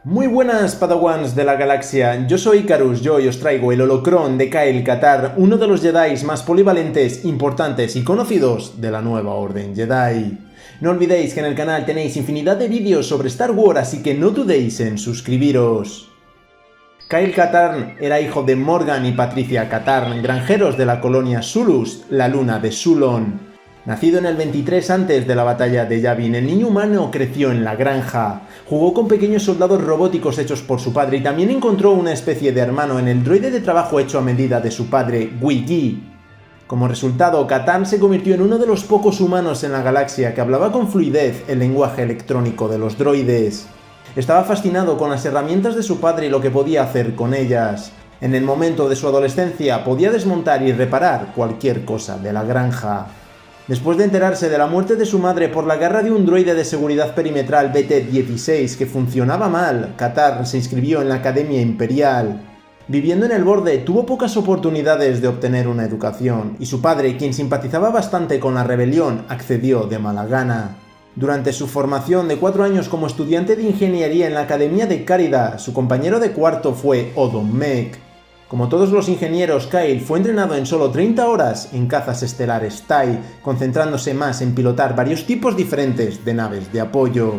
Muy buenas Padawans de la galaxia, yo soy Icarus, yo y os traigo el holocrón de Kyle Katarn, uno de los Jedi más polivalentes, importantes y conocidos de la nueva Orden Jedi. No olvidéis que en el canal tenéis infinidad de vídeos sobre Star Wars, así que no dudéis en suscribiros. Kyle Katarn era hijo de Morgan y Patricia Katarn, granjeros de la colonia Sulust, la luna de Sulon. Nacido en el 23 antes de la batalla de Yavin, el niño humano creció en la granja. Jugó con pequeños soldados robóticos hechos por su padre y también encontró una especie de hermano en el droide de trabajo hecho a medida de su padre, Wiki. Como resultado, Katarn se convirtió en uno de los pocos humanos en la galaxia que hablaba con fluidez el lenguaje electrónico de los droides. Estaba fascinado con las herramientas de su padre y lo que podía hacer con ellas. En el momento de su adolescencia podía desmontar y reparar cualquier cosa de la granja. Después de enterarse de la muerte de su madre por la guerra de un droide de seguridad perimetral BT-16 que funcionaba mal, Katarn se inscribió en la Academia Imperial. Viviendo en el borde, tuvo pocas oportunidades de obtener una educación, y su padre, quien simpatizaba bastante con la rebelión, accedió de mala gana. Durante su formación de 4 años como estudiante de ingeniería en la Academia de Cárida, su compañero de cuarto fue Odom Mek. Como todos los ingenieros, Kyle fue entrenado en solo 30 horas en cazas estelares TIE, concentrándose más en pilotar varios tipos diferentes de naves de apoyo.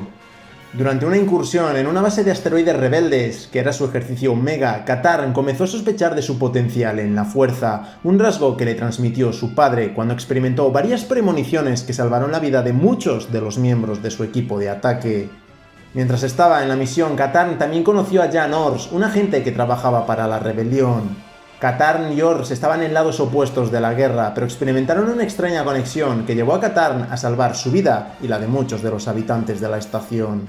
Durante una incursión en una base de asteroides rebeldes, que era su ejercicio Omega, Katarn comenzó a sospechar de su potencial en la fuerza, un rasgo que le transmitió su padre cuando experimentó varias premoniciones que salvaron la vida de muchos de los miembros de su equipo de ataque. Mientras estaba en la misión, Katarn también conoció a Jan Ors, un agente que trabajaba para la rebelión. Katarn y Ors estaban en lados opuestos de la guerra, pero experimentaron una extraña conexión que llevó a Katarn a salvar su vida y la de muchos de los habitantes de la estación.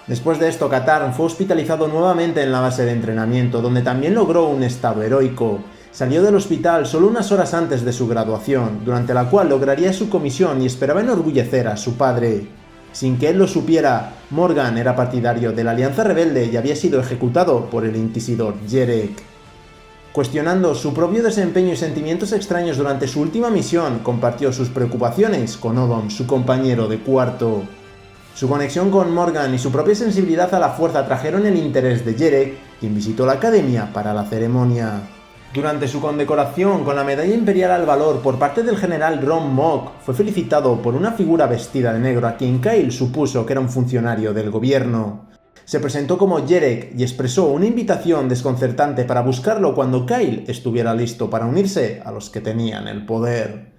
Después de esto, Katarn fue hospitalizado nuevamente en la base de entrenamiento, donde también logró un estado heroico. Salió del hospital solo unas horas antes de su graduación, durante la cual lograría su comisión y esperaba enorgullecer a su padre. Sin que él lo supiera, Morgan era partidario de la Alianza Rebelde y había sido ejecutado por el inquisidor Jerek. Cuestionando su propio desempeño y sentimientos extraños durante su última misión, compartió sus preocupaciones con Odom, su compañero de cuarto. Su conexión con Morgan y su propia sensibilidad a la fuerza trajeron el interés de Jerek, quien visitó la academia para la ceremonia. Durante su condecoración con la Medalla Imperial al Valor por parte del general Ron Mock, fue felicitado por una figura vestida de negro a quien Kyle supuso que era un funcionario del gobierno. Se presentó como Jerek y expresó una invitación desconcertante para buscarlo cuando Kyle estuviera listo para unirse a los que tenían el poder.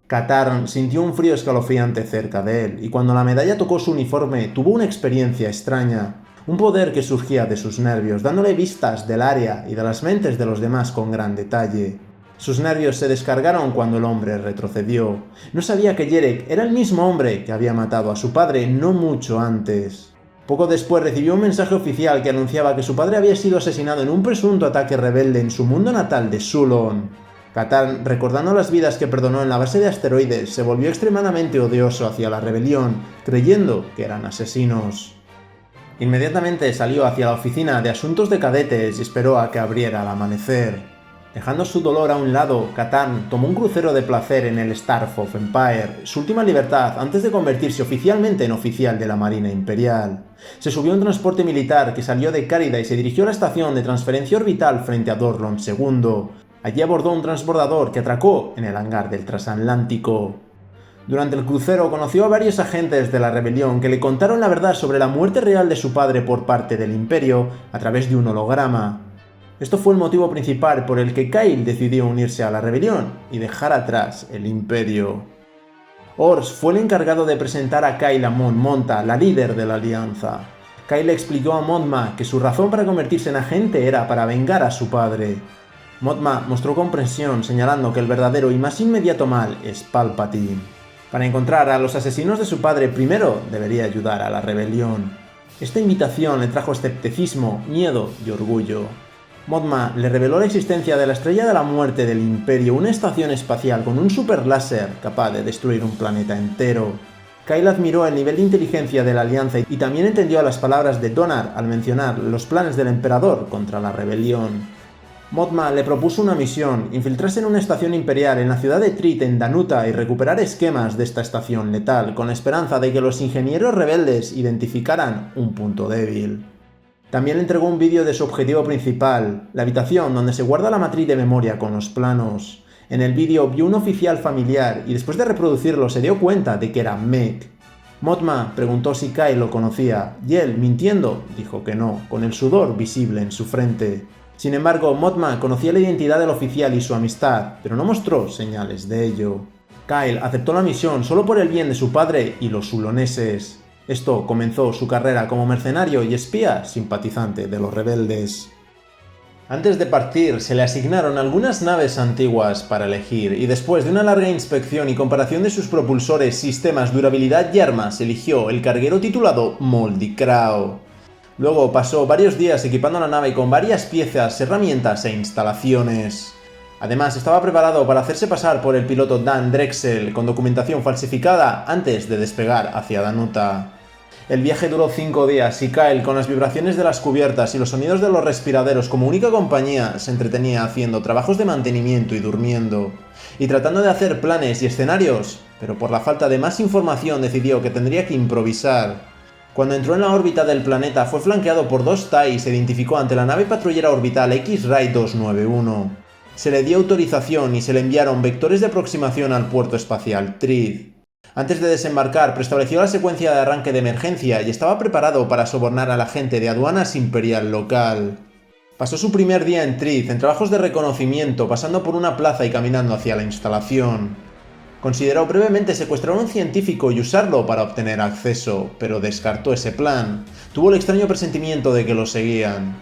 Katarn sintió un frío escalofriante cerca de él, y cuando la medalla tocó su uniforme tuvo una experiencia extraña. Un poder que surgía de sus nervios, dándole vistas del área y de las mentes de los demás con gran detalle. Sus nervios se descargaron cuando el hombre retrocedió. No sabía que Jerek era el mismo hombre que había matado a su padre no mucho antes. Poco después recibió un mensaje oficial que anunciaba que su padre había sido asesinado en un presunto ataque rebelde en su mundo natal de Sulon. Katarn, recordando las vidas que perdonó en la base de asteroides, se volvió extremadamente odioso hacia la rebelión, creyendo que eran asesinos. Inmediatamente salió hacia la oficina de asuntos de cadetes y esperó a que abriera al amanecer. Dejando su dolor a un lado, Katarn tomó un crucero de placer en el Staff of Empire, su última libertad antes de convertirse oficialmente en oficial de la Marina Imperial. Se subió a un transporte militar que salió de Cárida y se dirigió a la estación de transferencia orbital frente a Dorlon II. Allí abordó un transbordador que atracó en el hangar del transatlántico. Durante el crucero conoció a varios agentes de la rebelión que le contaron la verdad sobre la muerte real de su padre por parte del Imperio a través de un holograma. Esto fue el motivo principal por el que Kyle decidió unirse a la rebelión y dejar atrás el Imperio. Ors fue el encargado de presentar a Kyle a Mon Mothma, la líder de la Alianza. Kyle le explicó a Mothma que su razón para convertirse en agente era para vengar a su padre. Mothma mostró comprensión, señalando que el verdadero y más inmediato mal es Palpatine. Para encontrar a los asesinos de su padre, primero debería ayudar a la rebelión. Esta invitación le trajo escepticismo, miedo y orgullo. Mothma le reveló la existencia de la Estrella de la Muerte del Imperio, una estación espacial con un superláser capaz de destruir un planeta entero. Kyle admiró el nivel de inteligencia de la Alianza y también entendió las palabras de Donar al mencionar los planes del Emperador contra la rebelión. Mothma le propuso una misión: infiltrarse en una estación imperial en la ciudad de Trit en Danuta y recuperar esquemas de esta estación letal, con la esperanza de que los ingenieros rebeldes identificaran un punto débil. También le entregó un vídeo de su objetivo principal, la habitación donde se guarda la matriz de memoria con los planos. En el vídeo vio un oficial familiar y después de reproducirlo se dio cuenta de que era Meg. Mothma preguntó si Kyle lo conocía, y él, mintiendo, dijo que no, con el sudor visible en su frente. Sin embargo, Mothma conocía la identidad del oficial y su amistad, pero no mostró señales de ello. Kyle aceptó la misión solo por el bien de su padre y los huloneses. Esto comenzó su carrera como mercenario y espía simpatizante de los rebeldes. Antes de partir, se le asignaron algunas naves antiguas para elegir, y después de una larga inspección y comparación de sus propulsores, sistemas, durabilidad y armas, eligió el carguero titulado Moldy Crow. Luego pasó varios días equipando la nave con varias piezas, herramientas e instalaciones. Además, estaba preparado para hacerse pasar por el piloto Dan Drexel con documentación falsificada antes de despegar hacia Danuta. El viaje duró 5 días y Kyle, con las vibraciones de las cubiertas y los sonidos de los respiraderos como única compañía, se entretenía haciendo trabajos de mantenimiento y durmiendo, y tratando de hacer planes y escenarios, pero por la falta de más información decidió que tendría que improvisar. Cuando entró en la órbita del planeta fue flanqueado por 2 TIE y se identificó ante la nave patrullera orbital X-Ray 291. Se le dio autorización y se le enviaron vectores de aproximación al puerto espacial Trith. Antes de desembarcar, preestableció la secuencia de arranque de emergencia y estaba preparado para sobornar al agente de aduanas imperial local. Pasó su primer día en Trith en trabajos de reconocimiento, pasando por una plaza y caminando hacia la instalación. Consideró brevemente secuestrar a un científico y usarlo para obtener acceso, pero descartó ese plan. Tuvo el extraño presentimiento de que lo seguían.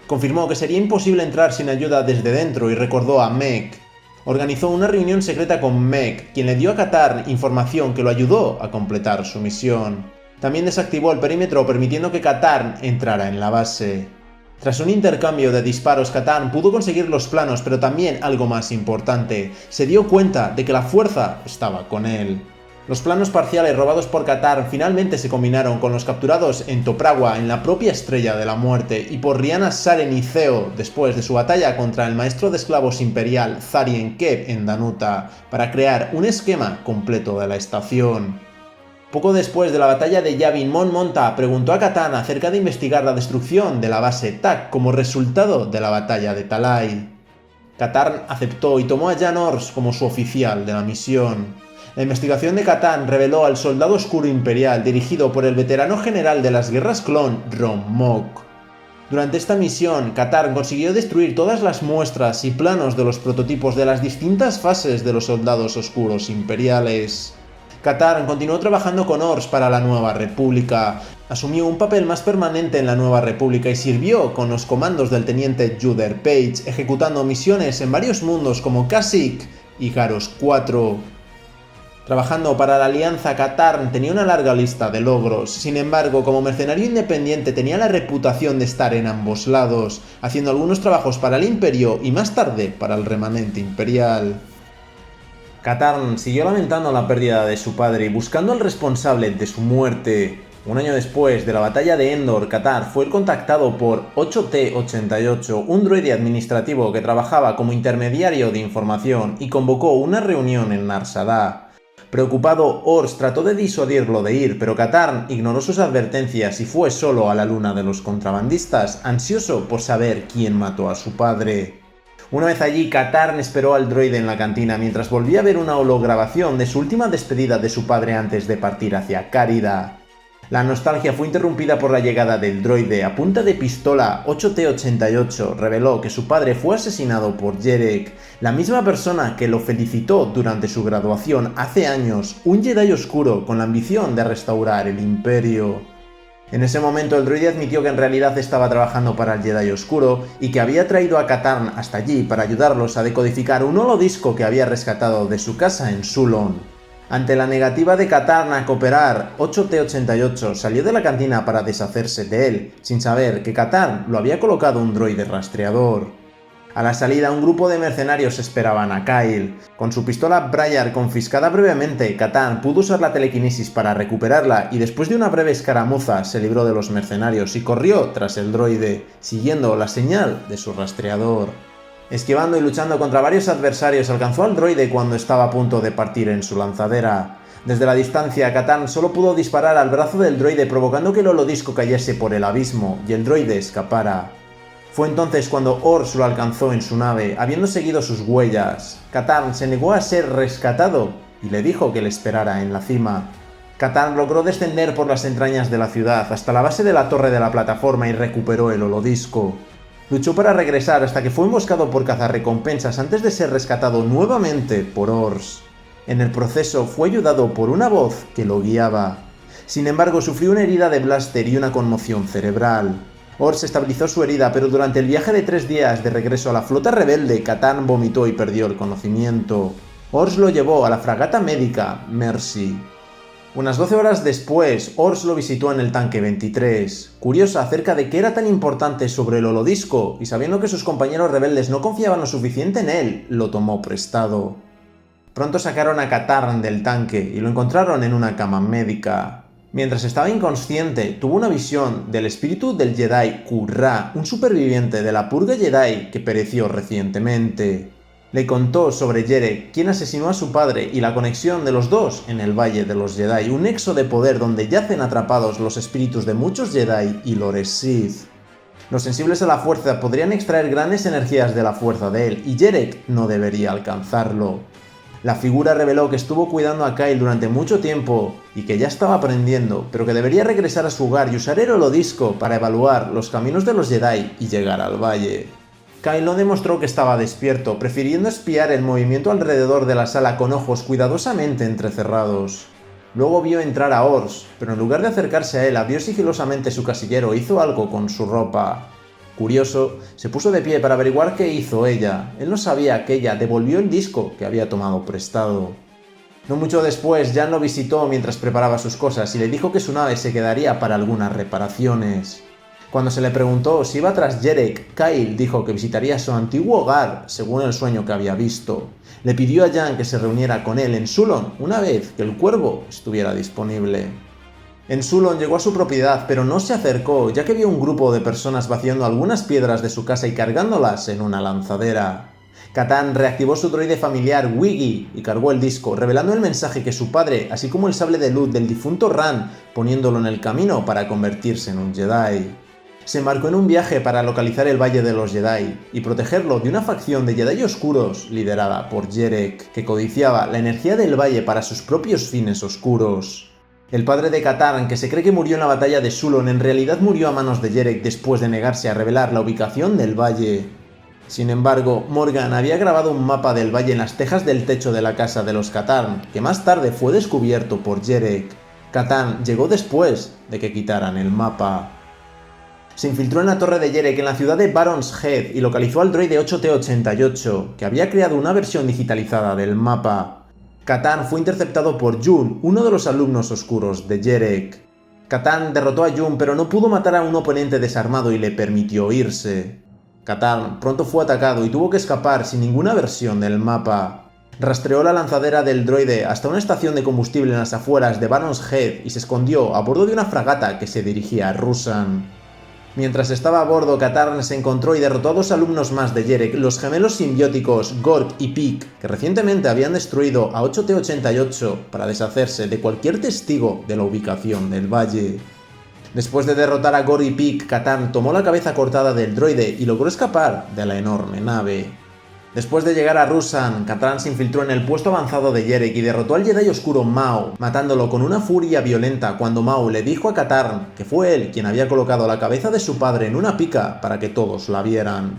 Confirmó que sería imposible entrar sin ayuda desde dentro y recordó a Meg. Organizó una reunión secreta con Meg, quien le dio a Katarn información que lo ayudó a completar su misión. También desactivó el perímetro permitiendo que Katarn entrara en la base. Tras un intercambio de disparos, Katarn pudo conseguir los planos, pero también algo más importante, se dio cuenta de que la fuerza estaba con él. Los planos parciales robados por Katarn finalmente se combinaron con los capturados en Toprawa, en la propia Estrella de la Muerte, y por Rhianna Saren y Zeo, después de su batalla contra el maestro de esclavos imperial Zarien Keb en Danuta, para crear un esquema completo de la estación. Poco después de la batalla de Yavin, Mon Mothma preguntó a Katarn acerca de investigar la destrucción de la base Tak como resultado de la batalla de Talai. Katarn aceptó y tomó a Jan Ors como su oficial de la misión. La investigación de Katarn reveló al soldado oscuro imperial dirigido por el veterano general de las guerras clon, Rom Mok. Durante esta misión, Katarn consiguió destruir todas las muestras y planos de los prototipos de las distintas fases de los soldados oscuros imperiales. Katarn continuó trabajando con Ors para la Nueva República, asumió un papel más permanente en la Nueva República y sirvió con los comandos del teniente Juder Page, ejecutando misiones en varios mundos como Kashyyyk y Garros 4. Trabajando para la Alianza, Katarn tenía una larga lista de logros. Sin embargo, como mercenario independiente tenía la reputación de estar en ambos lados, haciendo algunos trabajos para el Imperio y más tarde para el remanente imperial. Katarn siguió lamentando la pérdida de su padre y buscando al responsable de su muerte. Un año después de la batalla de Endor, Katarn fue contactado por 8T-88, un droide administrativo que trabajaba como intermediario de información, y convocó una reunión en Nar Shaddaa. Preocupado, Ors trató de disuadirlo de ir, pero Katarn ignoró sus advertencias y fue solo a la luna de los contrabandistas, ansioso por saber quién mató a su padre. Una vez allí, Katarn esperó al droide en la cantina mientras volvía a ver una holograbación de su última despedida de su padre antes de partir hacia Kárida. La nostalgia fue interrumpida por la llegada del droide. A punta de pistola, 8T-88 reveló que su padre fue asesinado por Jerek, la misma persona que lo felicitó durante su graduación hace años, un Jedi oscuro con la ambición de restaurar el Imperio. En ese momento el droide admitió que en realidad estaba trabajando para el Jedi Oscuro y que había traído a Katarn hasta allí para ayudarlos a decodificar un holodisco que había rescatado de su casa en Sulon. Ante la negativa de Katarn a cooperar, 8T-88 salió de la cantina para deshacerse de él, sin saber que Katarn lo había colocado un droide rastreador. A la salida, un grupo de mercenarios esperaban a Kyle. Con su pistola Briar confiscada brevemente, Katarn pudo usar la telequinesis para recuperarla y después de una breve escaramuza se libró de los mercenarios y corrió tras el droide, siguiendo la señal de su rastreador. Esquivando y luchando contra varios adversarios, alcanzó al droide cuando estaba a punto de partir en su lanzadera. Desde la distancia, Katarn solo pudo disparar al brazo del droide provocando que el holodisco cayese por el abismo y el droide escapara. Fue entonces cuando Ors lo alcanzó en su nave, habiendo seguido sus huellas. Katarn se negó a ser rescatado y le dijo que le esperara en la cima. Katarn logró descender por las entrañas de la ciudad hasta la base de la torre de la plataforma y recuperó el holodisco. Luchó para regresar hasta que fue emboscado por cazarrecompensas antes de ser rescatado nuevamente por Ors. En el proceso fue ayudado por una voz que lo guiaba. Sin embargo, sufrió una herida de blaster y una conmoción cerebral. Ors estabilizó su herida, pero durante el viaje de 3 días de regreso a la flota rebelde, Katarn vomitó y perdió el conocimiento. Ors lo llevó a la fragata médica Mercy. Unas 12 horas después, Ors lo visitó en el tanque 23. Curiosa acerca de qué era tan importante sobre el holodisco, y sabiendo que sus compañeros rebeldes no confiaban lo suficiente en él, lo tomó prestado. Pronto sacaron a Katarn del tanque y lo encontraron en una cama médica. Mientras estaba inconsciente, tuvo una visión del espíritu del Jedi Qurra, un superviviente de la purga Jedi que pereció recientemente. Le contó sobre Jerek, quien asesinó a su padre, y la conexión de los dos en el Valle de los Jedi, un nexo de poder donde yacen atrapados los espíritus de muchos Jedi y Lores Sith. Los sensibles a la fuerza podrían extraer grandes energías de la fuerza de él, y Jerek no debería alcanzarlo. La figura reveló que estuvo cuidando a Kyle durante mucho tiempo y que ya estaba aprendiendo, pero que debería regresar a su hogar y usar el holodisco para evaluar los caminos de los Jedi y llegar al valle. Kyle no demostró que estaba despierto, prefiriendo espiar el movimiento alrededor de la sala con ojos cuidadosamente entrecerrados. Luego vio entrar a Ors, pero en lugar de acercarse a él, abrió sigilosamente su casillero e hizo algo con su ropa. Curioso, se puso de pie para averiguar qué hizo ella. Él no sabía que ella devolvió el disco que había tomado prestado. No mucho después, Jan lo visitó mientras preparaba sus cosas y le dijo que su nave se quedaría para algunas reparaciones. Cuando se le preguntó si iba tras Jerek, Kyle dijo que visitaría su antiguo hogar, según el sueño que había visto. Le pidió a Jan que se reuniera con él en Sulon una vez que el cuervo estuviera disponible. En Sulon llegó a su propiedad, pero no se acercó, ya que vio un grupo de personas vaciando algunas piedras de su casa y cargándolas en una lanzadera. Katarn reactivó su droide familiar Wiggy y cargó el disco, revelando el mensaje que su padre, así como el sable de luz del difunto Ran, poniéndolo en el camino para convertirse en un Jedi. Se embarcó en un viaje para localizar el Valle de los Jedi y protegerlo de una facción de Jedi oscuros liderada por Jerek, que codiciaba la energía del Valle para sus propios fines oscuros. El padre de Katarn, que se cree que murió en la batalla de Sulon, en realidad murió a manos de Jerek después de negarse a revelar la ubicación del valle. Sin embargo, Morgan había grabado un mapa del valle en las tejas del techo de la casa de los Katarn, que más tarde fue descubierto por Jerek. Katarn llegó después de que quitaran el mapa. Se infiltró en la torre de Jerek en la ciudad de Baron's Head y localizó al droide 8T88, que había creado una versión digitalizada del mapa. Katarn fue interceptado por Jun, uno de los alumnos oscuros de Jerek. Katarn derrotó a Jun, pero no pudo matar a un oponente desarmado y le permitió irse. Katarn pronto fue atacado y tuvo que escapar sin ninguna versión del mapa. Rastreó la lanzadera del droide hasta una estación de combustible en las afueras de Baron's Head y se escondió a bordo de una fragata que se dirigía a Ruusan. Mientras estaba a bordo, Katarn se encontró y derrotó a 2 alumnos más de Jerek, los gemelos simbióticos Gork y Pik, que recientemente habían destruido a 8T88 para deshacerse de cualquier testigo de la ubicación del valle. Después de derrotar a Gork y Pik, Katarn tomó la cabeza cortada del droide y logró escapar de la enorme nave. Después de llegar a Ruusan, Katarn se infiltró en el puesto avanzado de Jerek y derrotó al Jedi oscuro Mao, matándolo con una furia violenta cuando Mao le dijo a Katarn que fue él quien había colocado la cabeza de su padre en una pica para que todos la vieran.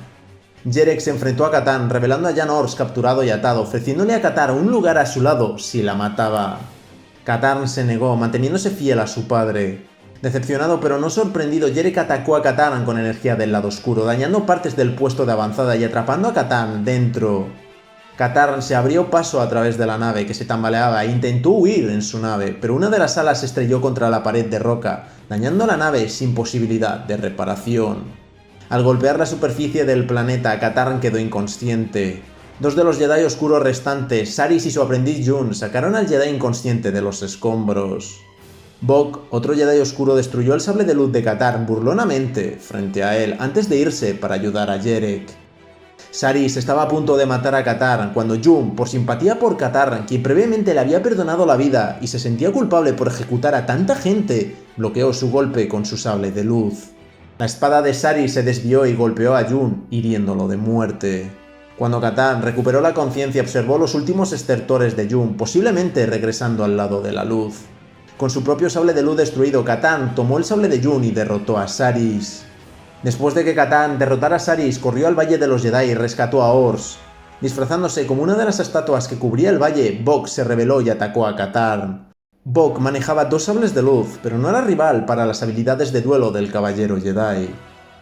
Jerek se enfrentó a Katarn, revelando a Jan Ors capturado y atado, ofreciéndole a Katarn un lugar a su lado si la mataba. Katarn se negó, manteniéndose fiel a su padre. Decepcionado pero no sorprendido, Jerek atacó a Katarn con energía del lado oscuro, dañando partes del puesto de avanzada y atrapando a Katarn dentro. Katarn se abrió paso a través de la nave, que se tambaleaba, e intentó huir en su nave, pero una de las alas se estrelló contra la pared de roca, dañando la nave sin posibilidad de reparación. Al golpear la superficie del planeta, Katarn quedó inconsciente. 2 de los Jedi oscuros restantes, Saris y su aprendiz Jun, sacaron al Jedi inconsciente de los escombros. Bok, otro Jedi oscuro, destruyó el sable de luz de Katarn burlonamente frente a él antes de irse para ayudar a Jerek. Saris estaba a punto de matar a Katarn cuando Jun, por simpatía por Katarn, quien previamente le había perdonado la vida y se sentía culpable por ejecutar a tanta gente, bloqueó su golpe con su sable de luz. La espada de Saris se desvió y golpeó a Jun, hiriéndolo de muerte. Cuando Katarn recuperó la conciencia, observó los últimos estertores de Jun, posiblemente regresando al lado de la luz. Con su propio sable de luz destruido, Katarn tomó el sable de Jun y derrotó a Saris. Después de que Katarn derrotara a Saris, corrió al Valle de los Jedi y rescató a Ors. Disfrazándose como una de las estatuas que cubría el valle, Bok se rebeló y atacó a Katarn. Bok manejaba 2 sables de luz, pero no era rival para las habilidades de duelo del caballero Jedi.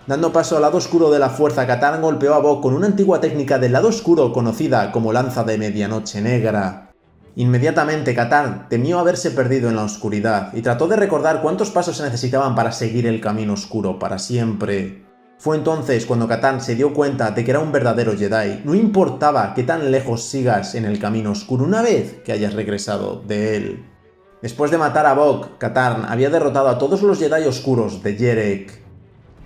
Dando paso al lado oscuro de la fuerza, Katarn golpeó a Bok con una antigua técnica del lado oscuro conocida como lanza de medianoche negra. Inmediatamente Katarn temió haberse perdido en la oscuridad y trató de recordar cuántos pasos se necesitaban para seguir el camino oscuro para siempre. Fue entonces cuando Katarn se dio cuenta de que era un verdadero Jedi. No importaba qué tan lejos sigas en el camino oscuro una vez que hayas regresado de él. Después de matar a Bok, Katarn había derrotado a todos los Jedi oscuros de Yerek.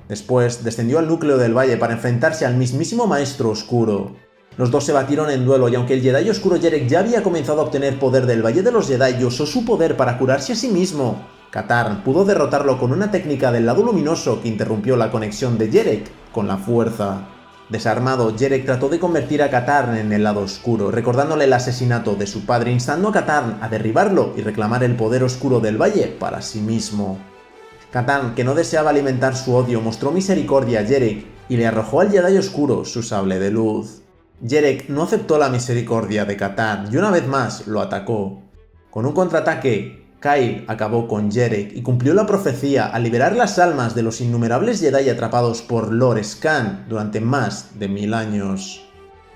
Después descendió al núcleo del valle para enfrentarse al mismísimo Maestro Oscuro. Los dos se batieron en duelo y aunque el Jedi Oscuro Yerek ya había comenzado a obtener poder del Valle de los Jedi y usó su poder para curarse a sí mismo, Katarn pudo derrotarlo con una técnica del lado luminoso que interrumpió la conexión de Yerek con la fuerza. Desarmado, Yerek trató de convertir a Katarn en el lado oscuro, recordándole el asesinato de su padre, instando a Katarn a derribarlo y reclamar el poder oscuro del valle para sí mismo. Katarn, que no deseaba alimentar su odio, mostró misericordia a Yerek y le arrojó al Jedi Oscuro su sable de luz. Yerek no aceptó la misericordia de Katarn y una vez más lo atacó. Con un contraataque, Kyle acabó con Yerek y cumplió la profecía al liberar las almas de los innumerables Jedi atrapados por Lord Scan durante más de 1000 años.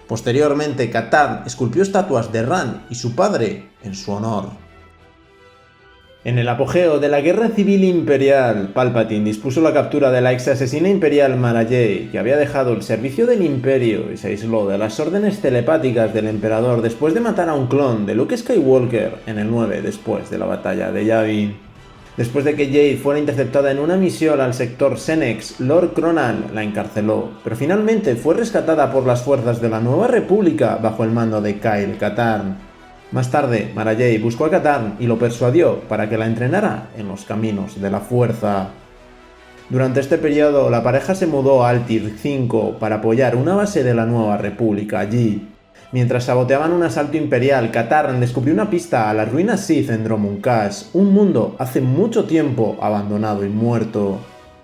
Posteriormente, Katarn esculpió estatuas de Ran y su padre en su honor. En el apogeo de la Guerra Civil Imperial, Palpatine dispuso la captura de la ex asesina imperial Mara Jade, que había dejado el servicio del Imperio y se aisló de las órdenes telepáticas del Emperador después de matar a un clon de Luke Skywalker en el 9 después de la batalla de Yavin. Después de que Jade fuera interceptada en una misión al sector Senex, Lord Kronan la encarceló, pero finalmente fue rescatada por las fuerzas de la Nueva República bajo el mando de Kyle Katarn. Más tarde, Mara Jade buscó a Katarn y lo persuadió para que la entrenara en los caminos de la fuerza. Durante este periodo, la pareja se mudó a Altir 5 para apoyar una base de la Nueva República allí. Mientras saboteaban un asalto imperial, Katarn descubrió una pista a las ruinas Sith en Dromund-Kaas, un mundo hace mucho tiempo abandonado y muerto.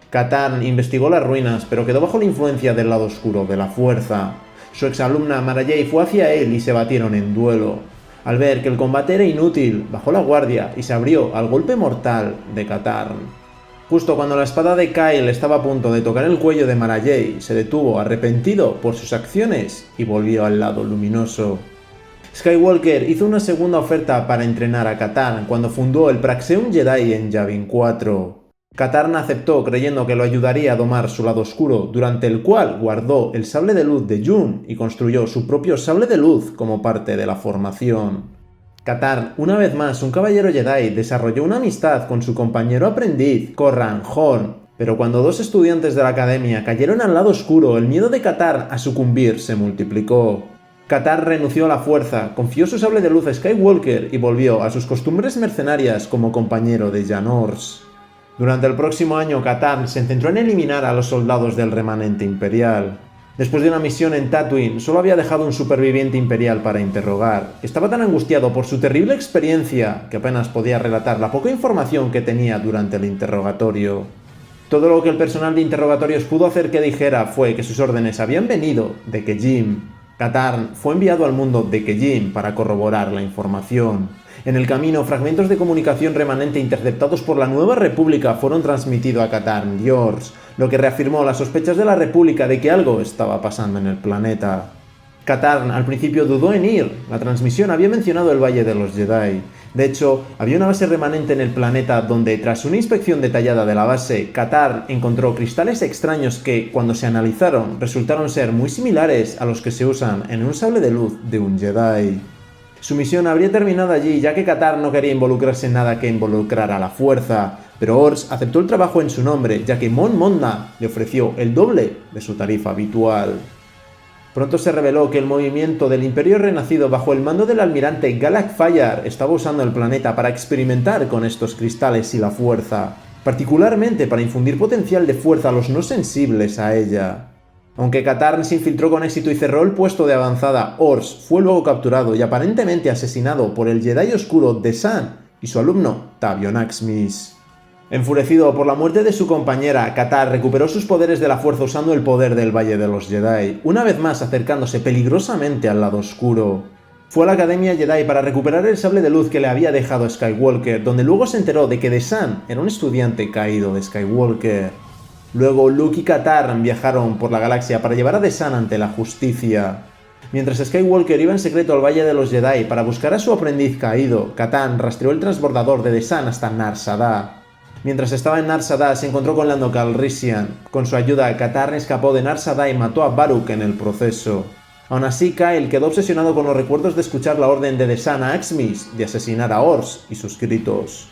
Katarn investigó las ruinas, pero quedó bajo la influencia del lado oscuro de la fuerza. Su exalumna Mara Jade fue hacia él y se batieron en duelo. Al ver que el combate era inútil, bajó la guardia y se abrió al golpe mortal de Katarn. Justo cuando la espada de Kyle estaba a punto de tocar el cuello de Mara Jade, se detuvo arrepentido por sus acciones y volvió al lado luminoso. Skywalker hizo una segunda oferta para entrenar a Katarn cuando fundó el Praxeum Jedi en Yavin 4. Katarn aceptó creyendo que lo ayudaría a domar su lado oscuro, durante el cual guardó el sable de luz de Jun y construyó su propio sable de luz como parte de la formación. Katarn, una vez más un caballero Jedi, desarrolló una amistad con su compañero aprendiz, Corran Horn, pero cuando 2 estudiantes de la academia cayeron al lado oscuro, el miedo de Katarn a sucumbir se multiplicó. Katarn renunció a la fuerza, confió su sable de luz a Skywalker y volvió a sus costumbres mercenarias como compañero de Jan Ors. Durante el próximo año, Katarn se centró en eliminar a los soldados del remanente imperial. Después de una misión en Tatooine, solo había dejado un superviviente imperial para interrogar. Estaba tan angustiado por su terrible experiencia que apenas podía relatar la poca información que tenía durante el interrogatorio. Todo lo que el personal de interrogatorios pudo hacer que dijera fue que sus órdenes habían venido de Kejim. Katarn fue enviado al mundo de Kejim para corroborar la información. En el camino, fragmentos de comunicación remanente interceptados por la Nueva República fueron transmitidos a Katarn Diors, lo que reafirmó las sospechas de la República de que algo estaba pasando en el planeta. Katarn al principio dudó en ir, la transmisión había mencionado el Valle de los Jedi. De hecho, había una base remanente en el planeta donde, tras una inspección detallada de la base, Katarn encontró cristales extraños que, cuando se analizaron, resultaron ser muy similares a los que se usan en un sable de luz de un Jedi. Su misión habría terminado allí, ya que Katarn no quería involucrarse en nada que involucrara a la fuerza, pero Ors aceptó el trabajo en su nombre, ya que Mon Mothma le ofreció el doble de su tarifa habitual. Pronto se reveló que el movimiento del Imperio Renacido bajo el mando del almirante Galak Fayar estaba usando el planeta para experimentar con estos cristales y la fuerza, particularmente para infundir potencial de fuerza a los no sensibles a ella. Aunque Katarn se infiltró con éxito y cerró el puesto de avanzada, Ors fue luego capturado y aparentemente asesinado por el Jedi Oscuro Desan y su alumno Tavion Axmis. Enfurecido por la muerte de su compañera, Katar recuperó sus poderes de la fuerza usando el poder del Valle de los Jedi, una vez más acercándose peligrosamente al lado oscuro. Fue a la Academia Jedi para recuperar el sable de luz que le había dejado Skywalker, donde luego se enteró de que Desan era un estudiante caído de Skywalker. Luego Luke y Katarn viajaron por la galaxia para llevar a Desan ante la justicia. Mientras Skywalker iba en secreto al Valle de los Jedi para buscar a su aprendiz caído, Katarn rastreó el transbordador de Desan hasta Nar Shaddaa. Mientras estaba en Nar Shaddaa se encontró con Lando Calrissian. Con su ayuda, Katarn escapó de Nar Shaddaa y mató a Baruch en el proceso. Aún así, Kyle quedó obsesionado con los recuerdos de escuchar la orden de Desan a Axmis de asesinar a Ors y sus gritos.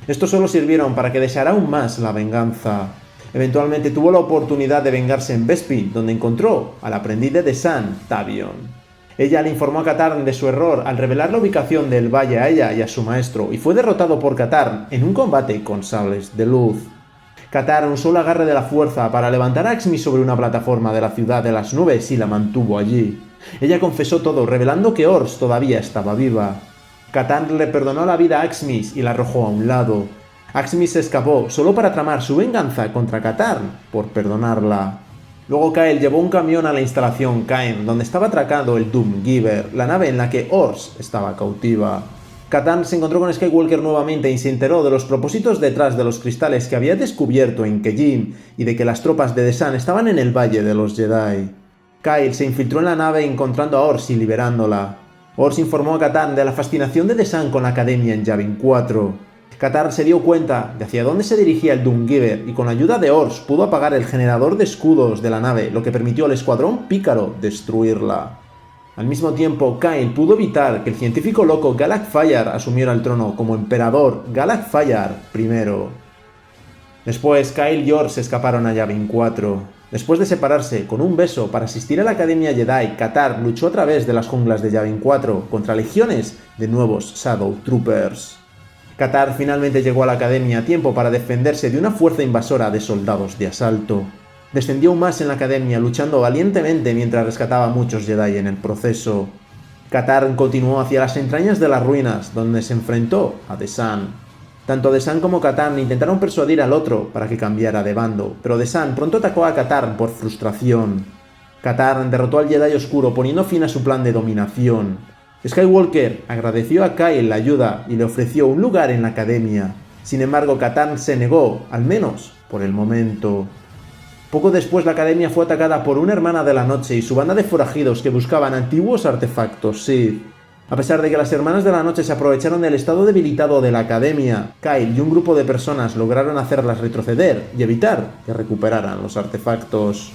Estos solo sirvieron para que deseara aún más la venganza. Eventualmente tuvo la oportunidad de vengarse en Bespin, donde encontró al aprendiz de Desan, Tavion. Ella le informó a Katarn de su error al revelar la ubicación del valle a ella y a su maestro, y fue derrotado por Katarn en un combate con sables de luz. Katarn usó el agarre de la fuerza para levantar a Axmis sobre una plataforma de la ciudad de las nubes y la mantuvo allí. Ella confesó todo, revelando que Ors todavía estaba viva. Katarn le perdonó la vida a Axmis y la arrojó a un lado. Axmis se escapó solo para tramar su venganza contra Katarn por perdonarla. Luego Kyle llevó un camión a la instalación Caen, donde estaba atracado el Doomgiver, la nave en la que Ors estaba cautiva. Katarn se encontró con Skywalker nuevamente y se enteró de los propósitos detrás de los cristales que había descubierto en Kejim y de que las tropas de Desan estaban en el Valle de los Jedi. Kyle se infiltró en la nave encontrando a Ors y liberándola. Ors informó a Katarn de la fascinación de Desan con la Academia en Yavin 4. Katarn se dio cuenta de hacia dónde se dirigía el Doomgiver y con la ayuda de Ors pudo apagar el generador de escudos de la nave, lo que permitió al escuadrón pícaro destruirla. Al mismo tiempo, Kyle pudo evitar que el científico loco Galak Fayar asumiera el trono como emperador Galak Fayar I. Después, Kyle y Ors escaparon a Yavin 4. Después de separarse con un beso para asistir a la Academia Jedi, Katarn luchó a través de las junglas de Yavin 4 contra legiones de nuevos Shadow Troopers. Katarn finalmente llegó a la Academia a tiempo para defenderse de una fuerza invasora de soldados de asalto. Descendió aún más en la Academia, luchando valientemente mientras rescataba a muchos Jedi en el proceso. Katarn continuó hacia las entrañas de las ruinas, donde se enfrentó a Desan. Tanto Desan como Katarn intentaron persuadir al otro para que cambiara de bando, pero Desan pronto atacó a Katarn por frustración. Katarn derrotó al Jedi Oscuro poniendo fin a su plan de dominación. Skywalker agradeció a Kyle la ayuda y le ofreció un lugar en la Academia. Sin embargo, Katarn se negó, al menos por el momento. Poco después la Academia fue atacada por una hermana de la noche y su banda de forajidos que buscaban antiguos artefactos Sith. A pesar de que las hermanas de la noche se aprovecharon del estado debilitado de la Academia, Kyle y un grupo de personas lograron hacerlas retroceder y evitar que recuperaran los artefactos.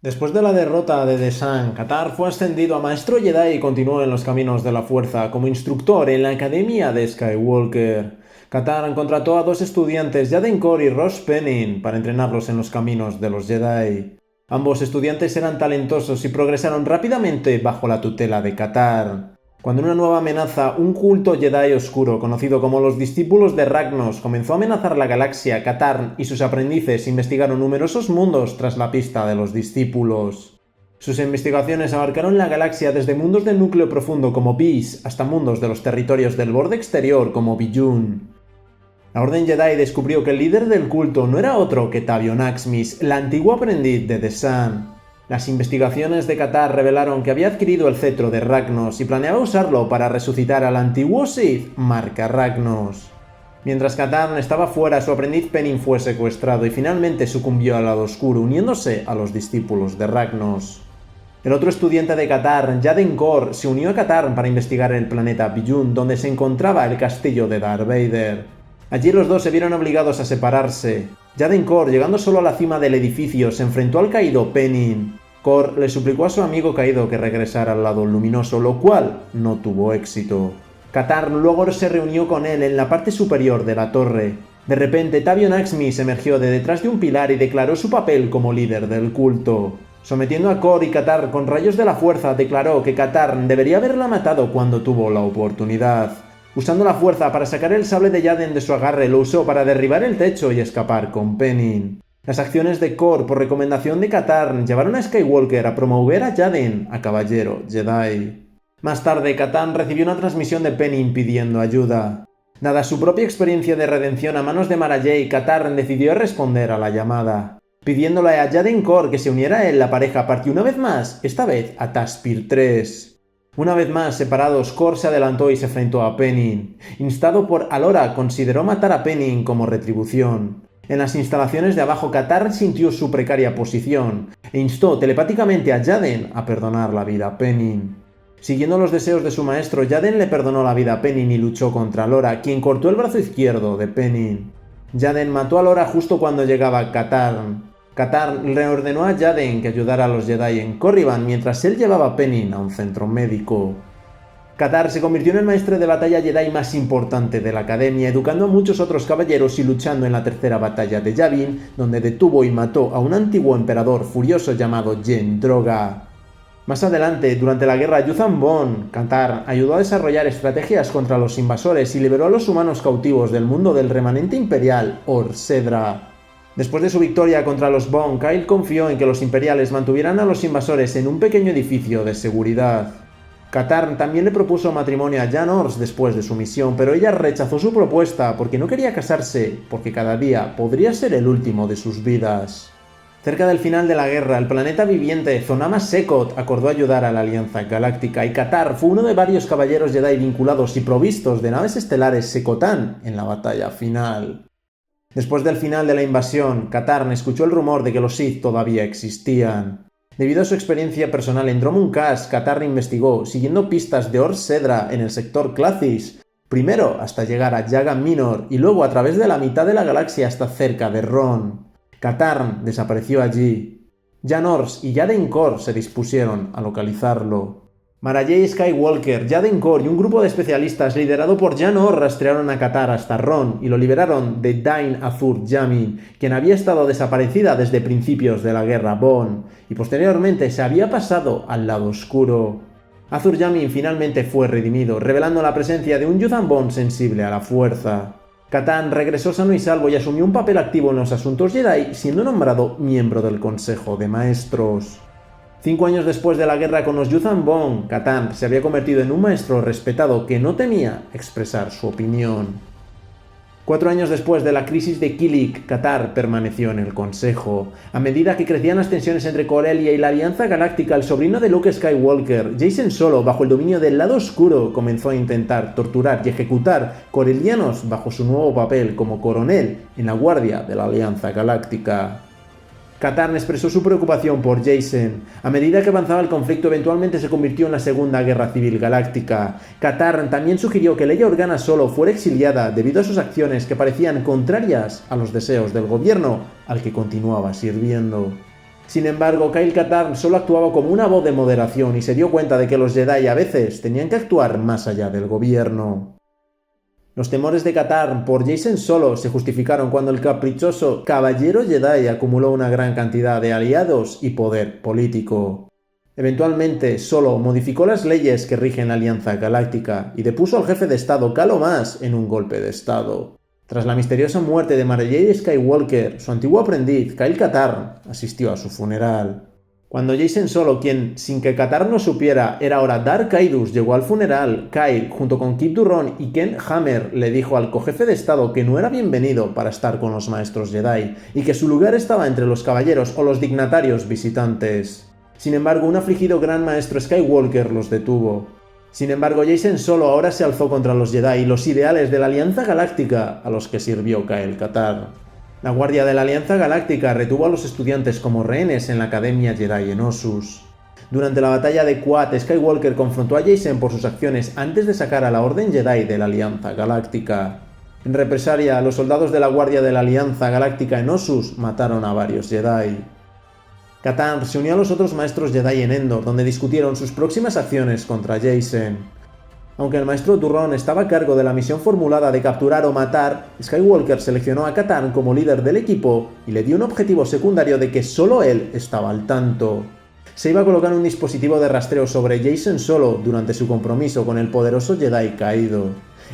Después de la derrota de Desan, Katarn fue ascendido a Maestro Jedi y continuó en los caminos de la fuerza como instructor en la Academia de Skywalker. Katarn contrató a 2 estudiantes, Jaden Korr y Rosh Pennin, para entrenarlos en los caminos de los Jedi. Ambos estudiantes eran talentosos y progresaron rápidamente bajo la tutela de Katarn. Cuando una nueva amenaza, un culto Jedi oscuro conocido como los discípulos de Ragnos, comenzó a amenazar la galaxia, Katarn y sus aprendices investigaron numerosos mundos tras la pista de los discípulos. Sus investigaciones abarcaron la galaxia desde mundos de núcleo profundo como Beast hasta mundos de los territorios del borde exterior como Biyun. La Orden Jedi descubrió que el líder del culto no era otro que Tavion Axmis, el antiguo aprendiz de Desan. Las investigaciones de Katarn revelaron que había adquirido el cetro de Ragnos y planeaba usarlo para resucitar al antiguo Sith Marca Ragnos. Mientras Katarn estaba fuera, su aprendiz Pennin fue secuestrado y finalmente sucumbió al lado oscuro, uniéndose a los discípulos de Ragnos. El otro estudiante de Katarn, Jaden Korr, se unió a Katarn para investigar el planeta Biyun, donde se encontraba el castillo de Darth Vader. Allí los dos se vieron obligados a separarse. Jaden Korr, llegando solo a la cima del edificio, se enfrentó al caído Pennin. Korr le suplicó a su amigo caído que regresara al lado luminoso, lo cual no tuvo éxito. Katarn luego se reunió con él en la parte superior de la torre. De repente, Tavion Axmis emergió de detrás de un pilar y declaró su papel como líder del culto. Sometiendo a Kor y Katarn con rayos de la fuerza, declaró que Katarn debería haberla matado cuando tuvo la oportunidad. Usando la fuerza para sacar el sable de Jaden de su agarre, lo usó para derribar el techo y escapar con Pennin. Las acciones de Kor por recomendación de Katarn llevaron a Skywalker a promover a Jaden a Caballero Jedi. Más tarde, Katarn recibió una transmisión de Pennin pidiendo ayuda. Dada su propia experiencia de redención a manos de Mara Jade, Katarn decidió responder a la llamada. Pidiéndole a Jaden Kor que se uniera a él, la pareja partió una vez más, esta vez a Taspir 3. Una vez más separados, Kor se adelantó y se enfrentó a Pennin. Instado por Alora, consideró matar a Pennin como retribución. En las instalaciones de abajo, Katarn sintió su precaria posición e instó telepáticamente a Jaden a perdonar la vida a Pennin. Siguiendo los deseos de su maestro, Jaden le perdonó la vida a Pennin y luchó contra Alora, quien cortó el brazo izquierdo de Pennin. Jaden mató a Alora justo cuando llegaba Katarn. Katarn le ordenó a Jaden que ayudara a los Jedi en Corriban mientras él llevaba a Pennin a un centro médico. Katarn se convirtió en el maestro de batalla Jedi más importante de la academia, educando a muchos otros caballeros y luchando en la tercera batalla de Yavin, donde detuvo y mató a un antiguo emperador furioso llamado Jen Droga. Más adelante, durante la guerra Yuuzhan Vong, Katarn ayudó a desarrollar estrategias contra los invasores y liberó a los humanos cautivos del mundo del remanente imperial Or-Sedra. Después de su victoria contra los Vong, Kyle confió en que los imperiales mantuvieran a los invasores en un pequeño edificio de seguridad. Katarn también le propuso matrimonio a Jan Ors después de su misión, pero ella rechazó su propuesta porque no quería casarse, porque cada día podría ser el último de sus vidas. Cerca del final de la guerra, el planeta viviente Zonama Sekot acordó ayudar a la Alianza Galáctica y Katarn fue uno de varios caballeros Jedi vinculados y provistos de naves estelares Sekotan en la batalla final. Después del final de la invasión, Katarn escuchó el rumor de que los Sith todavía existían. Debido a su experiencia personal en Dromund Kaas, Katarn investigó, siguiendo pistas de Or-Sedra en el sector Clathis, primero hasta llegar a Yagan Minor y luego a través de la mitad de la galaxia hasta cerca de Ron. Katarn desapareció allí. Jan Ors y Jaden Kor se dispusieron a localizarlo. Mara Jade Skywalker, Jaden Kor y un grupo de especialistas liderado por Jan Ors rastrearon a Katarn hasta Ron y lo liberaron de Dain Azur Jamin, quien había estado desaparecida desde principios de la guerra Bone y posteriormente se había pasado al lado oscuro. Azur Jamin finalmente fue redimido, revelando la presencia de un Yuuzhan Vong sensible a la fuerza. Katarn regresó sano y salvo y asumió un papel activo en los asuntos Jedi, siendo nombrado miembro del Consejo de Maestros. 5 años después de la guerra con los Yuuzhan Vong, Katarn se había convertido en un maestro respetado que no temía expresar su opinión. 4 años después de la crisis de Kilik, Katarn permaneció en el Consejo. A medida que crecían las tensiones entre Corellia y la Alianza Galáctica, el sobrino de Luke Skywalker, Jacen Solo, bajo el dominio del lado oscuro, comenzó a intentar torturar y ejecutar corellianos bajo su nuevo papel como coronel en la Guardia de la Alianza Galáctica. Katarn expresó su preocupación por Jacen. A medida que avanzaba el conflicto, eventualmente se convirtió en la Segunda Guerra Civil Galáctica. Katarn también sugirió que Leia Organa Solo fuera exiliada debido a sus acciones que parecían contrarias a los deseos del gobierno al que continuaba sirviendo. Sin embargo, Kyle Katarn solo actuaba como una voz de moderación y se dio cuenta de que los Jedi a veces tenían que actuar más allá del gobierno. Los temores de Katarn por Jacen Solo se justificaron cuando el caprichoso Caballero Jedi acumuló una gran cantidad de aliados y poder político. Eventualmente, Solo modificó las leyes que rigen la Alianza Galáctica y depuso al jefe de Estado Kalo Mas en un golpe de Estado. Tras la misteriosa muerte de Mara Jade Skywalker, su antiguo aprendiz, Kyle Katarn, asistió a su funeral. Cuando Jacen Solo, quien sin que Katarn lo supiera era ahora Darth Caedus, llegó al funeral, Kyle, junto con Kip Durron y Ken Hammer, le dijo al cojefe de Estado que no era bienvenido para estar con los maestros Jedi y que su lugar estaba entre los caballeros o los dignatarios visitantes. Sin embargo, un afligido gran maestro Skywalker los detuvo. Sin embargo, Jacen Solo ahora se alzó contra los Jedi y los ideales de la Alianza Galáctica a los que sirvió Kyle Katarn. La Guardia de la Alianza Galáctica retuvo a los estudiantes como rehenes en la Academia Jedi en Ossus. Durante la batalla de Kuat, Skywalker confrontó a Jacen por sus acciones antes de sacar a la Orden Jedi de la Alianza Galáctica. En represalia, los soldados de la Guardia de la Alianza Galáctica en Ossus mataron a varios Jedi. Katarn se unió a los otros maestros Jedi en Endor, donde discutieron sus próximas acciones contra Jacen. Aunque el maestro Durron estaba a cargo de la misión formulada de capturar o matar, Skywalker seleccionó a Katarn como líder del equipo y le dio un objetivo secundario de que solo él estaba al tanto. se iba a colocar un dispositivo de rastreo sobre Jacen Solo durante su compromiso con el poderoso Jedi caído.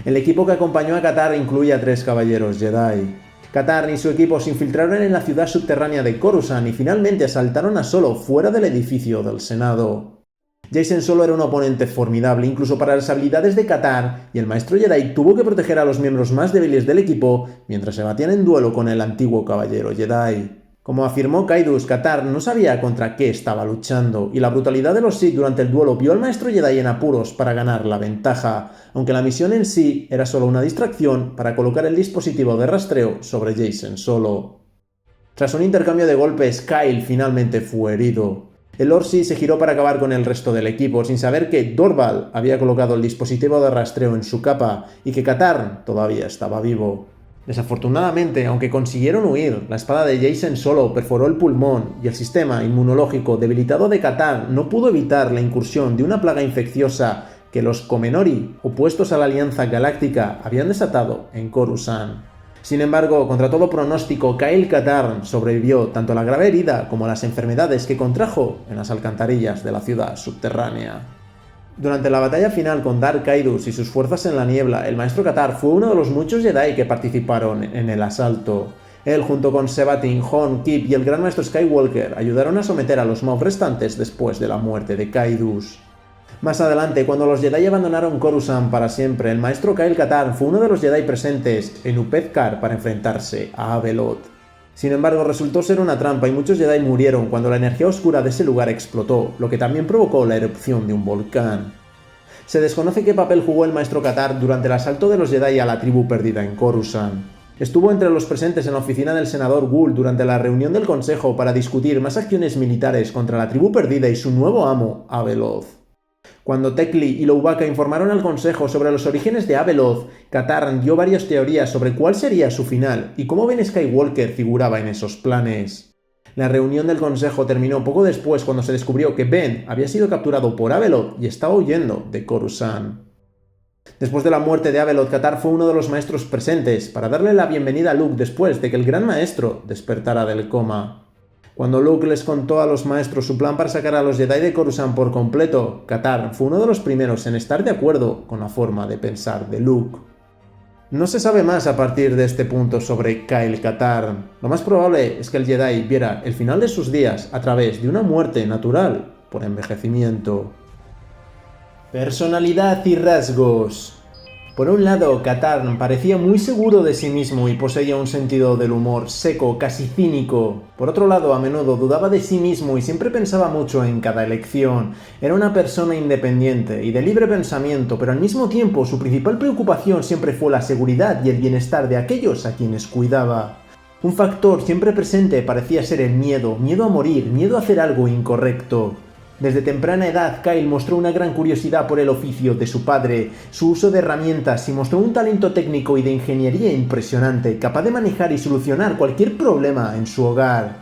El equipo que acompañó a Katarn incluye a 3 caballeros Jedi. Katarn y su equipo se infiltraron en la ciudad subterránea de Coruscant y finalmente asaltaron a Solo fuera del edificio del Senado. Jacen Solo era un oponente formidable incluso para las habilidades de Katarn, y el maestro Jedi tuvo que proteger a los miembros más débiles del equipo mientras se batían en duelo con el antiguo caballero Jedi. Como afirmó Caedus, Katarn no sabía contra qué estaba luchando, y la brutalidad de los Sith durante el duelo vio al maestro Jedi en apuros para ganar la ventaja, aunque la misión en sí era solo una distracción para colocar el dispositivo de rastreo sobre Jacen Solo. Tras un intercambio de golpes, Kyle finalmente fue herido. El Lord Sith se giró para acabar con el resto del equipo, sin saber que Dorval había colocado el dispositivo de rastreo en su capa y que Katarn todavía estaba vivo. Desafortunadamente, aunque consiguieron huir, la espada de Jacen Solo perforó el pulmón y el sistema inmunológico debilitado de Katarn no pudo evitar la incursión de una plaga infecciosa que los Comenori, opuestos a la Alianza Galáctica, habían desatado en Coruscant. Sin embargo, contra todo pronóstico, Kyle Katarn sobrevivió tanto a la grave herida como a las enfermedades que contrajo en las alcantarillas de la ciudad subterránea. Durante la batalla final con Darth Caedus y sus fuerzas en la niebla, el maestro Katarn fue uno de los muchos Jedi que participaron en el asalto. Él, junto con Sebatin, Han, Kip y el gran maestro Skywalker, ayudaron a someter a los Maw restantes después de la muerte de Caedus. Más adelante, cuando los Jedi abandonaron Coruscant para siempre, el maestro Kyle Katarn fue uno de los Jedi presentes en Upezcar para enfrentarse a Abeloth. Sin embargo, resultó ser una trampa y muchos Jedi murieron cuando la energía oscura de ese lugar explotó, lo que también provocó la erupción de un volcán. Se desconoce qué papel jugó el maestro Katarn durante el asalto de los Jedi a la tribu perdida en Coruscant. Estuvo entre los presentes en la oficina del senador Gould durante la reunión del Consejo para discutir más acciones militares contra la tribu perdida y su nuevo amo, Abeloth. Cuando Tekli y Lowbacca informaron al Consejo sobre los orígenes de Abeloth, Katarn dio varias teorías sobre cuál sería su final y cómo Ben Skywalker figuraba en esos planes. La reunión del Consejo terminó poco después cuando se descubrió que Ben había sido capturado por Abeloth y estaba huyendo de Coruscant. Después de la muerte de Abeloth, Katarn fue uno de los maestros presentes para darle la bienvenida a Luke después de que el gran maestro despertara del coma. Cuando Luke les contó a los maestros su plan para sacar a los Jedi de Coruscant por completo, Katarn fue uno de los primeros en estar de acuerdo con la forma de pensar de Luke. No se sabe más a partir de este punto sobre Kyle Katarn. Lo más probable es que el Jedi viera el final de sus días a través de una muerte natural por envejecimiento. Personalidad y rasgos. Por un lado, Katarn parecía muy seguro de sí mismo y poseía un sentido del humor seco, casi cínico. Por otro lado, a menudo dudaba de sí mismo y siempre pensaba mucho en cada elección. Era una persona independiente y de libre pensamiento, pero al mismo tiempo su principal preocupación siempre fue la seguridad y el bienestar de aquellos a quienes cuidaba. Un factor siempre presente parecía ser el miedo a morir, miedo a hacer algo incorrecto. Desde temprana edad, Kyle mostró una gran curiosidad por el oficio de su padre, su uso de herramientas y mostró un talento técnico y de ingeniería impresionante, capaz de manejar y solucionar cualquier problema en su hogar.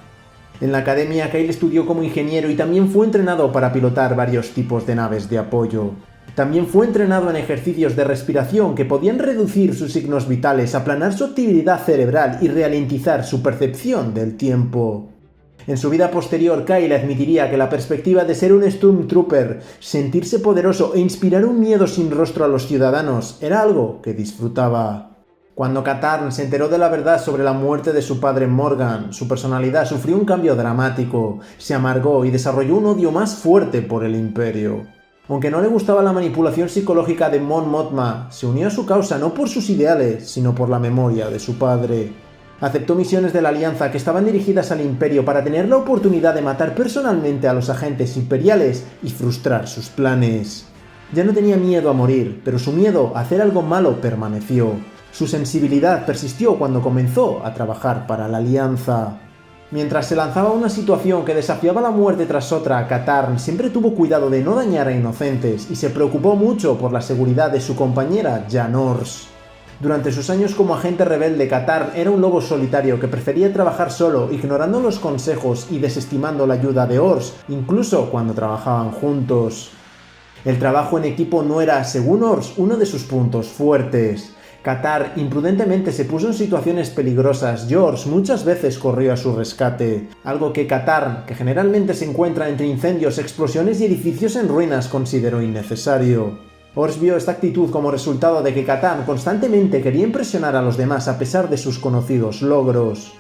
En la academia, Kyle estudió como ingeniero y también fue entrenado para pilotar varios tipos de naves de apoyo. También fue entrenado en ejercicios de respiración que podían reducir sus signos vitales, aplanar su actividad cerebral y ralentizar su percepción del tiempo. En su vida posterior, Kyle admitiría que la perspectiva de ser un Stormtrooper, sentirse poderoso e inspirar un miedo sin rostro a los ciudadanos era algo que disfrutaba. Cuando Katarn se enteró de la verdad sobre la muerte de su padre Morgan, su personalidad sufrió un cambio dramático, se amargó y desarrolló un odio más fuerte por el Imperio. Aunque no le gustaba la manipulación psicológica de Mon Mothma, se unió a su causa no por sus ideales, sino por la memoria de su padre. Aceptó misiones de la Alianza que estaban dirigidas al Imperio para tener la oportunidad de matar personalmente a los agentes imperiales y frustrar sus planes. Ya no tenía miedo a morir, pero su miedo a hacer algo malo permaneció. Su sensibilidad persistió cuando comenzó a trabajar para la Alianza. Mientras se lanzaba a una situación que desafiaba la muerte tras otra, Katarn siempre tuvo cuidado de no dañar a inocentes y se preocupó mucho por la seguridad de su compañera Jan Ors. Durante sus años como agente rebelde, Katarn era un lobo solitario que prefería trabajar solo, ignorando los consejos y desestimando la ayuda de Ors, incluso cuando trabajaban juntos. El trabajo en equipo no era, según Ors, uno de sus puntos fuertes. Katar imprudentemente se puso en situaciones peligrosas. George muchas veces corrió a su rescate, algo que Katar, que generalmente se encuentra entre incendios, explosiones y edificios en ruinas, consideró innecesario. Ors vio esta actitud como resultado de que Katar constantemente quería impresionar a los demás a pesar de sus conocidos logros.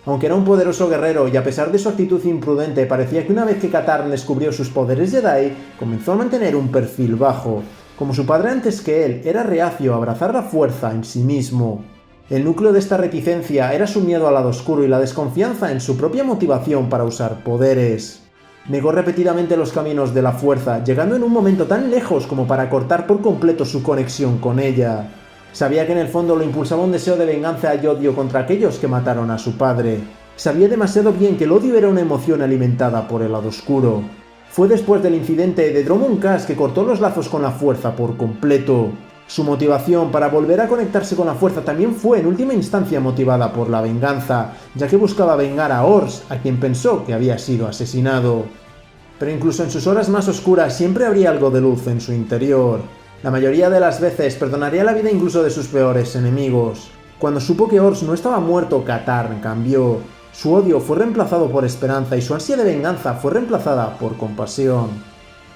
Aunque era un poderoso guerrero y a pesar de su actitud imprudente, parecía que una vez que Katar descubrió sus poderes Jedi, comenzó a mantener un perfil bajo. Como su padre antes que él, era reacio a abrazar la fuerza en sí mismo. El núcleo de esta reticencia era su miedo al lado oscuro y la desconfianza en su propia motivación para usar poderes. Negó repetidamente los caminos de la fuerza, llegando en un momento tan lejos como para cortar por completo su conexión con ella. Sabía que en el fondo lo impulsaba un deseo de venganza y odio contra aquellos que mataron a su padre. Sabía demasiado bien que el odio era una emoción alimentada por el lado oscuro. Fue después del incidente de Dromund Kaas que cortó los lazos con la fuerza por completo. Su motivación para volver a conectarse con la fuerza también fue en última instancia motivada por la venganza, ya que buscaba vengar a Ors, a quien pensó que había sido asesinado. Pero incluso en sus horas más oscuras siempre habría algo de luz en su interior. La mayoría de las veces perdonaría la vida incluso de sus peores enemigos. Cuando supo que Ors no estaba muerto, Katarn cambió. Su odio fue reemplazado por esperanza y su ansia de venganza fue reemplazada por compasión.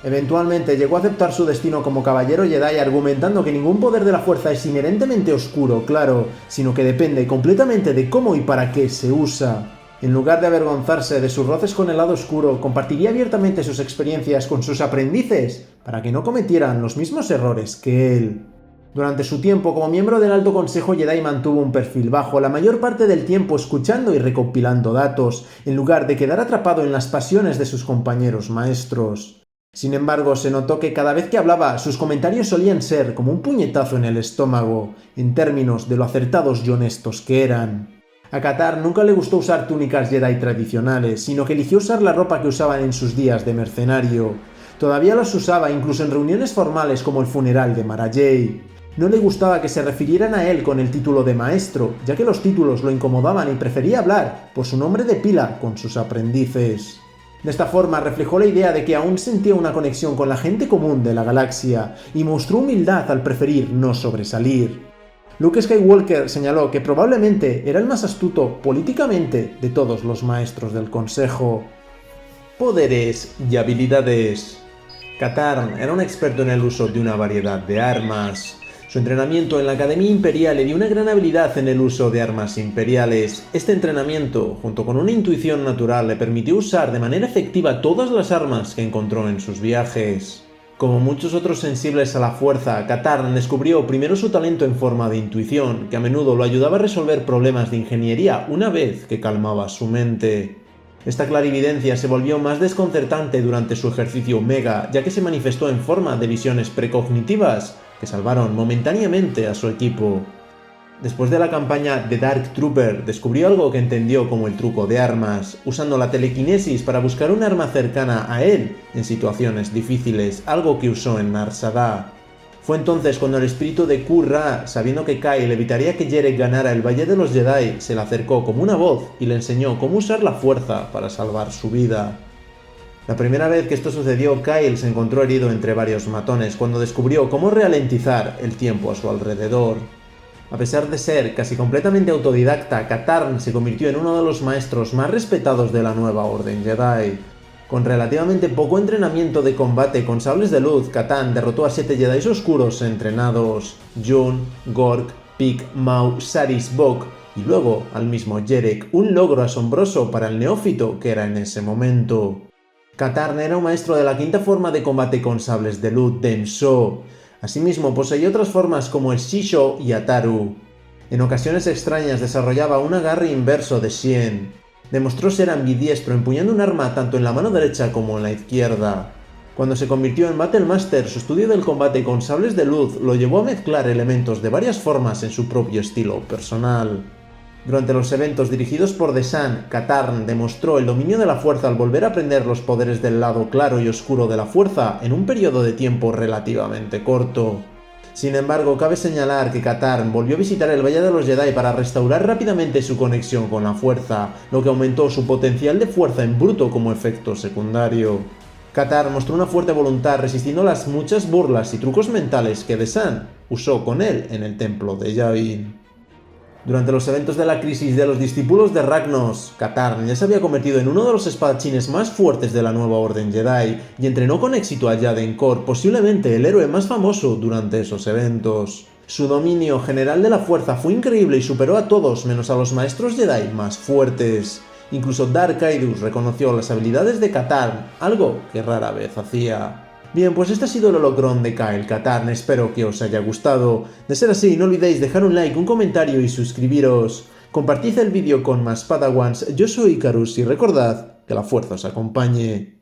Eventualmente llegó a aceptar su destino como caballero Jedi argumentando que ningún poder de la fuerza es inherentemente oscuro, claro, sino que depende completamente de cómo y para qué se usa. En lugar de avergonzarse de sus roces con el lado oscuro, compartiría abiertamente sus experiencias con sus aprendices para que no cometieran los mismos errores que él. Durante su tiempo como miembro del Alto Consejo Jedi mantuvo un perfil bajo, la mayor parte del tiempo escuchando y recopilando datos, en lugar de quedar atrapado en las pasiones de sus compañeros maestros. Sin embargo, se notó que cada vez que hablaba, sus comentarios solían ser como un puñetazo en el estómago, en términos de lo acertados y honestos que eran. A Katar nunca le gustó usar túnicas Jedi tradicionales, sino que eligió usar la ropa que usaban en sus días de mercenario. Todavía los usaba incluso en reuniones formales como el funeral de Mara Jade. No le gustaba que se refirieran a él con el título de maestro, ya que los títulos lo incomodaban y prefería hablar por su nombre de pila con sus aprendices. De esta forma reflejó la idea de que aún sentía una conexión con la gente común de la galaxia y mostró humildad al preferir no sobresalir. Luke Skywalker señaló que probablemente era el más astuto políticamente de todos los maestros del Consejo. Poderes y habilidades. Katarn era un experto en el uso de una variedad de armas. Su entrenamiento en la Academia Imperial le dio una gran habilidad en el uso de armas imperiales. Este entrenamiento, junto con una intuición natural, le permitió usar de manera efectiva todas las armas que encontró en sus viajes. Como muchos otros sensibles a la fuerza, Katarn descubrió primero su talento en forma de intuición, que a menudo lo ayudaba a resolver problemas de ingeniería una vez que calmaba su mente. Esta clarividencia se volvió más desconcertante durante su ejercicio Omega, ya que se manifestó en forma de visiones precognitivas que salvaron momentáneamente a su equipo. Después de la campaña The Dark Trooper, descubrió algo que entendió como el truco de armas, usando la telequinesis para buscar un arma cercana a él en situaciones difíciles, algo que usó en Nar Shaddaa. Fue entonces cuando el espíritu de Qur-Ra, sabiendo que Kyle evitaría que Jerek ganara el Valle de los Jedi, se le acercó como una voz y le enseñó cómo usar la fuerza para salvar su vida. La primera vez que esto sucedió, Kyle se encontró herido entre varios matones cuando descubrió cómo ralentizar el tiempo a su alrededor. A pesar de ser casi completamente autodidacta, Katarn se convirtió en uno de los maestros más respetados de la nueva Orden Jedi. Con relativamente poco entrenamiento de combate con sables de luz, Katarn derrotó a 7 Jedi oscuros entrenados: Jun, Gork, Pik, Mau, Saris, Bok y luego al mismo Jerek, un logro asombroso para el neófito que era en ese momento. Katarn era un maestro de la quinta forma de combate con sables de luz, Denso. Asimismo, poseía otras formas como el Shisho y Ataru. En ocasiones extrañas desarrollaba un agarre inverso de Xian. Demostró ser ambidiestro, empuñando un arma tanto en la mano derecha como en la izquierda. Cuando se convirtió en Battle Master, su estudio del combate con sables de luz lo llevó a mezclar elementos de varias formas en su propio estilo personal. Durante los eventos dirigidos por The Sun, Katarn demostró el dominio de la fuerza al volver a aprender los poderes del lado claro y oscuro de la fuerza en un periodo de tiempo relativamente corto. Sin embargo, cabe señalar que Katarn volvió a visitar el Valle de los Jedi para restaurar rápidamente su conexión con la fuerza, lo que aumentó su potencial de fuerza en bruto como efecto secundario. Katar mostró una fuerte voluntad resistiendo las muchas burlas y trucos mentales que Desan usó con él en el templo de Yavin. Durante los eventos de la crisis de los discípulos de Ragnos, Katar ya se había convertido en uno de los espadachines más fuertes de la nueva Orden Jedi y entrenó con éxito a Jaden Korr, posiblemente el héroe más famoso durante esos eventos. Su dominio general de la fuerza fue increíble y superó a todos menos a los maestros Jedi más fuertes. Incluso Darth Caedus reconoció las habilidades de Katarn, algo que rara vez hacía. Bien, pues este ha sido el holocron de Kyle Katarn, espero que os haya gustado. De ser así, no olvidéis dejar un like, un comentario y suscribiros. Compartid el vídeo con más Padawans, yo soy Icarus y recordad que la fuerza os acompañe.